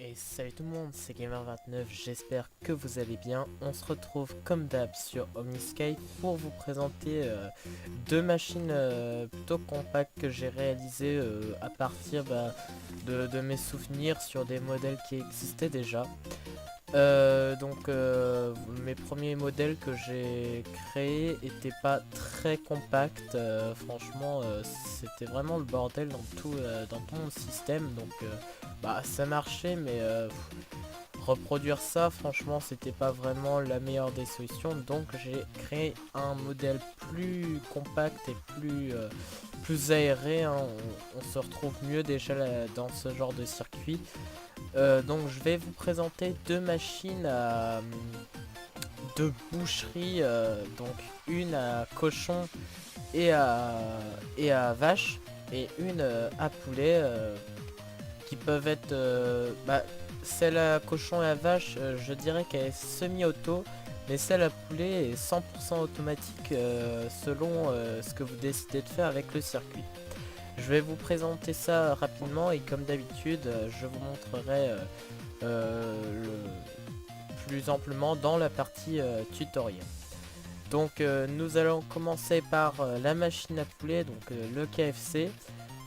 Et salut tout le monde, c'est Gamer29, j'espère que vous allez bien. On se retrouve comme d'hab sur Omniscape pour vous présenter deux machines plutôt compactes que j'ai réalisées à partir de mes souvenirs sur des modèles qui existaient déjà. Mes premiers modèles que j'ai créés étaient pas très compacts, franchement c'était vraiment le bordel dans tout mon système, ça marchait mais reproduire ça franchement c'était pas vraiment la meilleure des solutions, donc j'ai créé un modèle plus compact et plus aéré, hein. On se retrouve mieux déjà dans ce genre de circuit. Donc je vais vous présenter deux machines de boucherie, donc une à cochon et à vache, et une à poulet, qui peuvent être celle à cochon et à vache, je dirais qu'elle est semi-auto, mais celle à poulet est 100% automatique, selon ce que vous décidez de faire avec le circuit. Je vais vous présenter ça rapidement et comme d'habitude je vous montrerai plus amplement dans la partie tutoriel. Donc nous allons commencer par la machine à poulet, donc le KFC.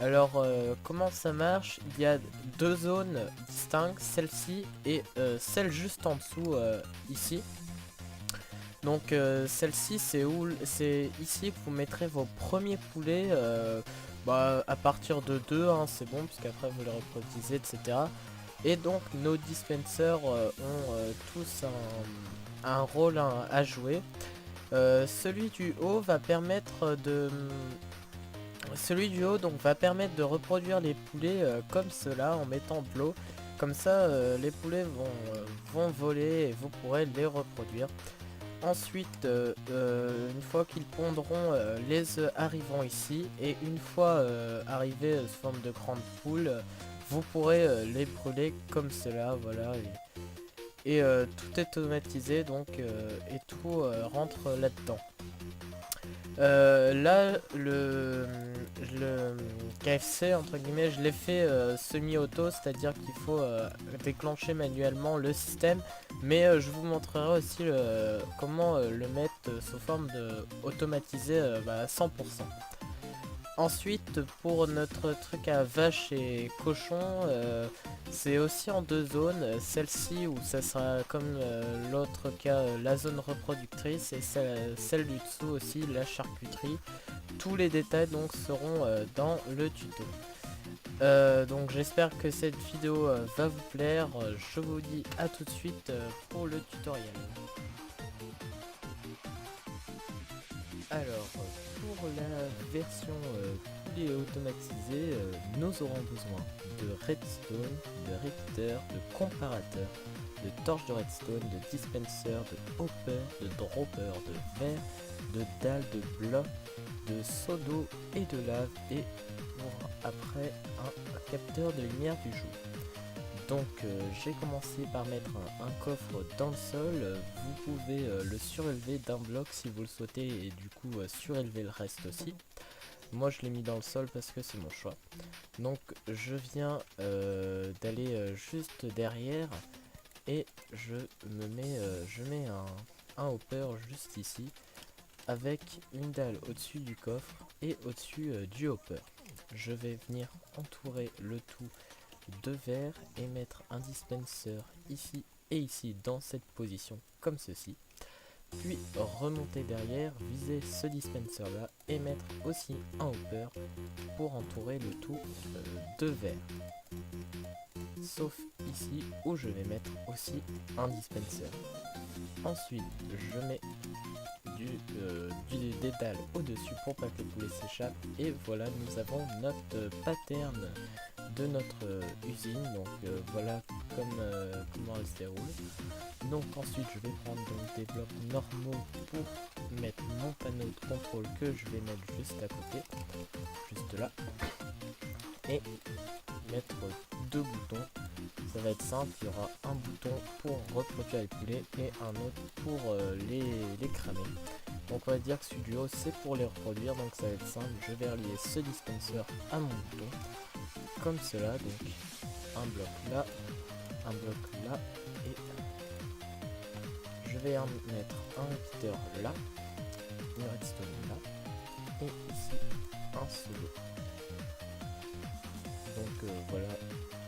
Alors comment ça marche? Il y a deux zones distinctes, celle-ci et celle juste en dessous ici. Donc celle-ci c'est ici que vous mettrez vos premiers poulets, à partir de 2 hein, c'est bon puisqu'après vous les reproduisez, etc. Et donc nos dispensers ont tous un rôle à jouer. Celui du haut va permettre de reproduire les poulets comme cela en mettant de l'eau. Comme ça les poulets vont voler et vous pourrez les reproduire. Ensuite, une fois qu'ils pondront, les œufs arriveront ici, et une fois arrivés sous forme de grandes poules, vous pourrez les brûler comme cela, voilà. Et tout est automatisé, donc et tout rentre là-dedans. Là, le KFC, entre guillemets, je l'ai fait semi-auto, c'est-à-dire qu'il faut déclencher manuellement le système, mais je vous montrerai aussi comment le mettre sous forme de automatisé à 100%. Ensuite, pour notre truc à vache et cochon, c'est aussi en deux zones. Celle-ci où ça sera comme l'autre cas, la zone reproductrice, et celle du dessous aussi, la charcuterie. Tous les détails donc seront dans le tuto. Donc j'espère que cette vidéo va vous plaire. Je vous dis à tout de suite pour le tutoriel. Alors, pour la version poulet automatisée, nous aurons besoin de redstone, de repeater, de comparateur, de torche de redstone, de dispenser, de hopper, de dropper, de verre, de dalle, de bloc, de seau d'eau et de lave, et pour après un capteur de lumière du jour. Donc j'ai commencé par mettre un coffre dans le sol. Vous pouvez le surélever d'un bloc si vous le souhaitez, et du coup surélever le reste aussi. Moi je l'ai mis dans le sol parce que c'est mon choix. Donc je viens d'aller juste derrière, et je mets un hopper juste ici, avec une dalle au-dessus du coffre et au-dessus du hopper. Je vais venir entourer le tout de verre et mettre un dispenser ici et ici dans cette position comme ceci, puis remonter derrière, viser ce dispenser là et mettre aussi un hopper pour entourer le tout de verre, sauf ici où je vais mettre aussi un dispenser. Ensuite je mets des dalles au dessus pour pas que le poulet s'échappe, et voilà, nous avons notre pattern de notre usine. Donc voilà comment elle se déroule. Donc ensuite je vais prendre donc des blocs normaux pour mettre mon panneau de contrôle que je vais mettre juste à côté, juste là, et mettre deux boutons. Ça va être simple, il y aura un bouton pour reproduire les poulets et un autre pour les cramer. Donc on va dire que celui du haut c'est pour les reproduire, donc ça va être simple. Je vais relier ce dispenser à mon bouton comme cela, donc 1, un bloc là, un bloc là, et je vais en mettre un repeater là, une redstone là, et ici un solo. Donc voilà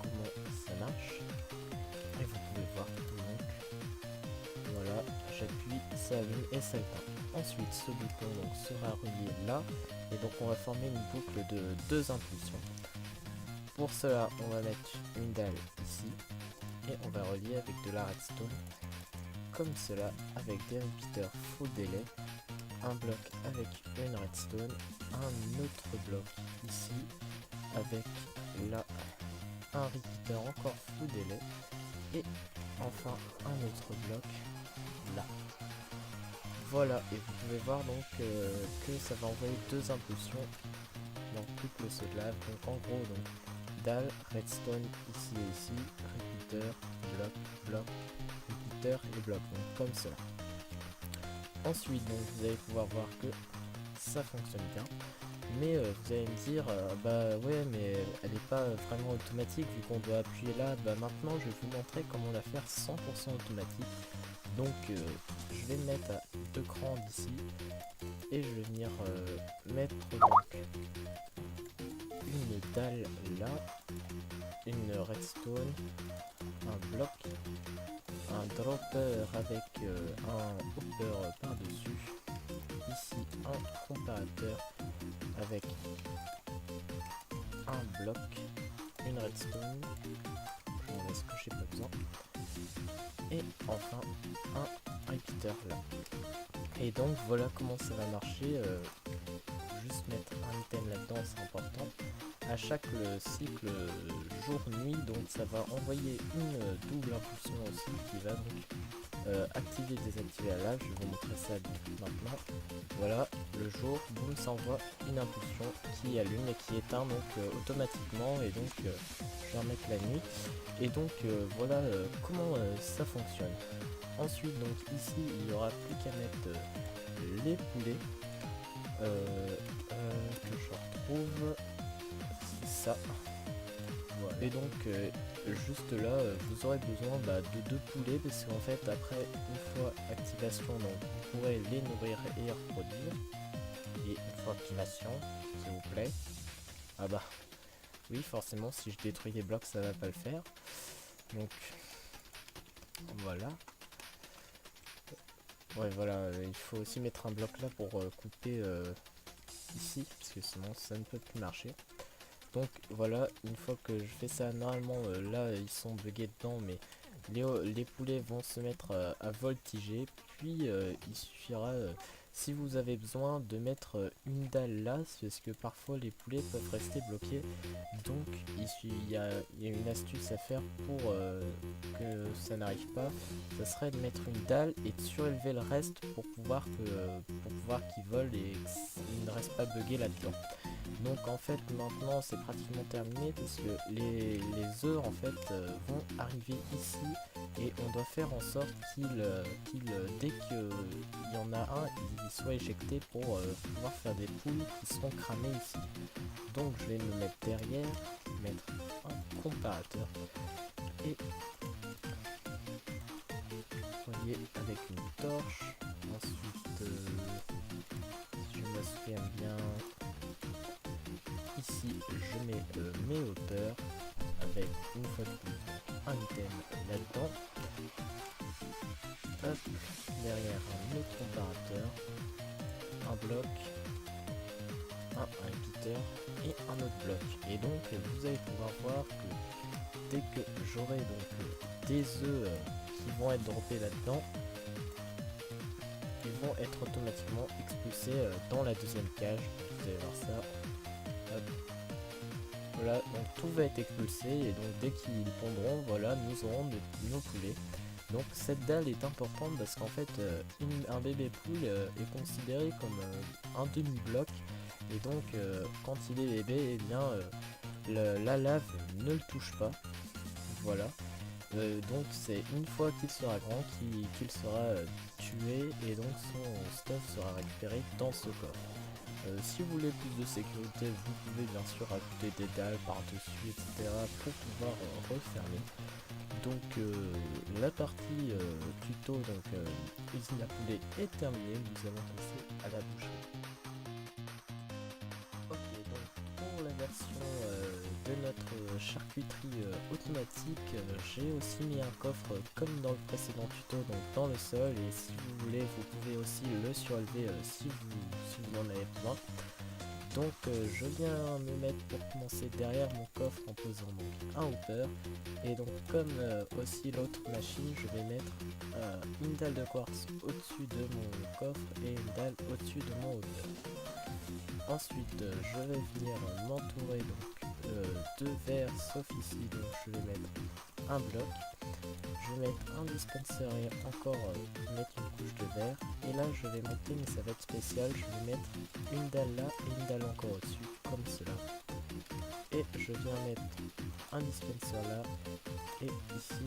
comment ça marche. Et vous pouvez voir donc, voilà, j'appuie, ça allume et ça éteint. Ensuite ce bouton donc sera relié là, et donc on va former une boucle de 2 impulsions. Pour cela on va mettre une dalle ici, et on va relier avec de la redstone, comme cela, avec des repeaters full délai, un bloc avec une redstone, un autre bloc ici, avec là un repeater encore full délai, et enfin un autre bloc là. Voilà, et vous pouvez voir donc que ça va envoyer 2 impulsions dans toute le saut de lave. Donc en gros, donc dalle, redstone ici et ici, repeater, bloc, bloc, repeater et bloc, donc comme cela. Ensuite donc vous allez pouvoir voir que ça fonctionne bien, mais vous allez me dire bah ouais, mais elle n'est pas vraiment automatique vu qu'on doit appuyer là. Bah maintenant je vais vous montrer comment la faire 100% automatique. Donc je vais me mettre à 2 crans d'ici, et je vais venir mettre donc une dalle là, une redstone, un bloc, un dropper avec un hopper par dessus, ici un comparateur avec un bloc, une redstone, je m'en laisse que j'ai pas besoin, et enfin un repeater là. Et donc voilà comment ça va marcher. Juste mettre un item là-dedans, c'est important. À chaque cycle jour-nuit, donc ça va envoyer une double impulsion aussi qui va donc activer, désactiver la lave. Je vais vous montrer ça maintenant. Voilà, le jour, boum, ça envoie une impulsion qui allume et qui éteint donc automatiquement, et donc je vais remettre la nuit. Et donc voilà comment ça fonctionne. Ensuite donc ici il n'y aura plus qu'à mettre les poulets que je retrouve, c'est ça. Voilà. Et donc juste là vous aurez besoin de 2 poulets, parce qu'en fait après une fois activation, donc vous pourrez les nourrir et reproduire. Et une fois activation, s'il vous plaît. Ah bah oui, forcément si je détruis des blocs ça va pas le faire. Donc voilà. Ouais voilà, il faut aussi mettre un bloc là pour couper ici, parce que sinon ça ne peut plus marcher. Donc voilà, une fois que je fais ça, normalement là ils sont buggés dedans, mais les poulets vont se mettre à voltiger. Puis il suffira, si vous avez besoin, de mettre une dalle là, parce que parfois les poulets peuvent rester bloqués. Donc il y a une astuce à faire pour que ça n'arrive pas. Ça serait de mettre une dalle et de surélever le reste pour pouvoir qu'ils volent et qu'ils ne restent pas buggés là-dedans. Donc en fait maintenant c'est pratiquement terminé, parce que les œufs en fait vont arriver ici, et on doit faire en sorte dès qu'il y en a un, il soit éjecté pour pouvoir faire des poules qui seront cramées ici. Donc je vais me mettre derrière, mettre un comparateur, et voyez, avec une torche. Ensuite si je me souviens bien, ici je mets mes hauteurs avec une fois de plus un item là-dedans. Hop, derrière un autre comparateur, un bloc, un repeater et un autre bloc. Et donc vous allez pouvoir voir que dès que j'aurai donc des œufs qui vont être droppés là-dedans, ils vont être automatiquement expulsés dans la deuxième cage. Vous allez voir ça. Hop. Voilà, donc tout va être expulsé, et donc dès qu'ils pondront, voilà, nous aurons nos poulets. Donc cette dalle est importante parce qu'en fait un bébé poule est considéré comme un demi-bloc, et donc quand il est bébé, eh bien la lave ne le touche pas. Voilà. Donc c'est une fois qu'il sera grand qu'il sera tué, et donc son stuff sera récupéré dans ce coffre. Si vous voulez plus de sécurité, vous pouvez bien sûr ajouter des dalles par-dessus, etc. pour pouvoir refermer. Donc la partie tuto, donc usine à poulet est terminée, nous allons passer à la boucherie. Ok, donc pour la version de notre charcuterie automatique, j'ai aussi mis un coffre comme dans le précédent tuto, donc dans le sol, et si vous voulez, vous pouvez aussi le surélever si vous en avez besoin. Donc je viens me mettre pour commencer derrière mon coffre en posant donc un hopper, et donc comme aussi l'autre machine, je vais mettre une dalle de quartz au-dessus de mon coffre et une dalle au-dessus de mon hopper. Ensuite je vais venir m'entourer donc de verre sauf ici, donc je vais mettre un bloc. Je vais mettre un dispenser et encore mettre une couche de verre. Et là je vais monter, mais ça va être spécial, je vais mettre une dalle là et une dalle encore au-dessus, comme cela. Et je viens mettre un dispenser là et ici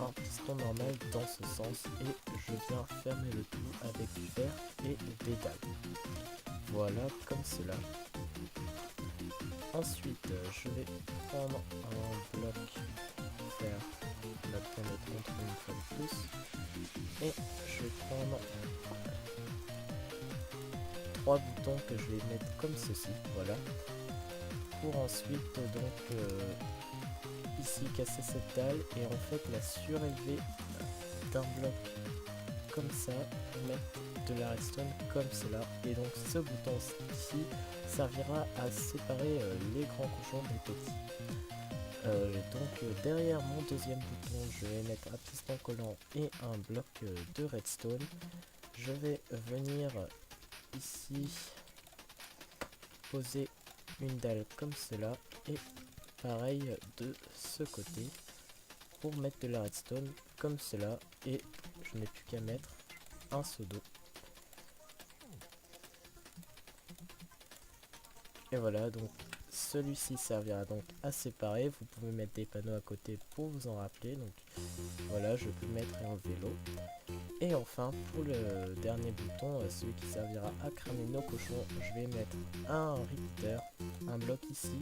un piston normal dans ce sens. Et je viens fermer le tout avec du verre et des dalles. Voilà, comme cela. Ensuite je vais prendre un bloc faire la planète contre une fois de plus, et je vais prendre 3 boutons que je vais mettre comme ceci, voilà, pour ensuite donc ici casser cette dalle et en fait la surélever d'un bloc comme ça pour mettre de la redstone comme cela. Et donc ce bouton ici servira à séparer les grands cochons des petits. Donc derrière mon deuxième bouton, je vais mettre un piston collant et un bloc de redstone. Je vais venir ici poser une dalle comme cela et pareil de ce côté pour mettre de la redstone comme cela, et je n'ai plus qu'à mettre un seau d'eau. Et voilà, donc celui-ci servira donc à séparer. Vous pouvez mettre des panneaux à côté pour vous en rappeler. Donc voilà, je peux mettre et enlever l'eau. Et enfin, pour le dernier bouton, celui qui servira à cramer nos cochons, je vais mettre un repeater, un bloc ici,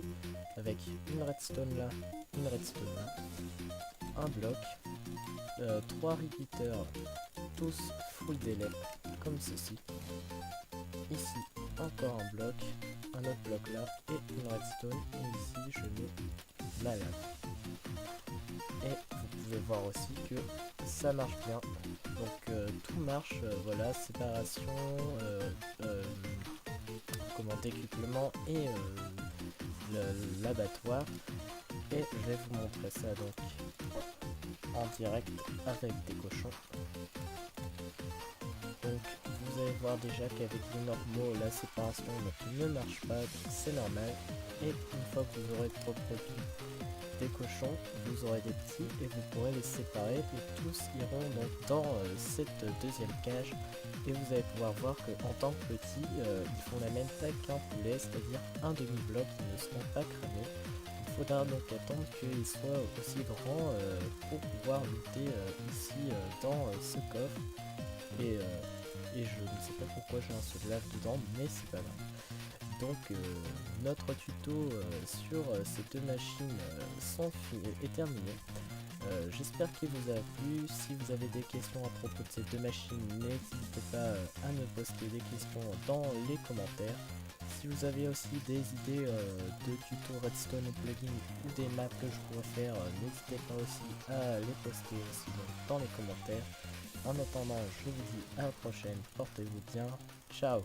avec une redstone là, une redstone là, un bloc, 3 repeaters, tous full délai, comme ceci. Ici, encore un bloc, un autre bloc là, et une redstone, et ici je mets ma lave. Et vous pouvez voir aussi que ça marche bien, donc tout marche, voilà, séparation, comment, décuplement et l'abattoir. Et je vais vous montrer ça donc en direct avec des cochons. Donc vous allez voir déjà qu'avec les normaux la séparation ne marche pas, donc c'est normal. Et une fois que vous aurez reproduit des cochons, vous aurez des petits et vous pourrez les séparer et tous iront donc dans cette deuxième cage, et vous allez pouvoir voir que en tant que petits ils font la même taille qu'un poulet, c'est-à-dire un demi-bloc, ils ne seront pas cramés. Il faudra donc attendre qu'ils soient aussi grands pour pouvoir looter ici dans ce coffre, et je ne sais pas pourquoi j'ai un seau de lave dedans, mais c'est pas grave. Donc notre tuto sur ces deux machines est terminé. J'espère qu'il vous a plu. Si vous avez des questions à propos de ces deux machines, n'hésitez pas à me poster des questions dans les commentaires. Si vous avez aussi des idées de tutos redstone ou plugins ou des maps que je pourrais faire, n'hésitez pas aussi à les poster aussi dans les commentaires. En attendant, je vous dis à la prochaine, portez-vous bien, ciao.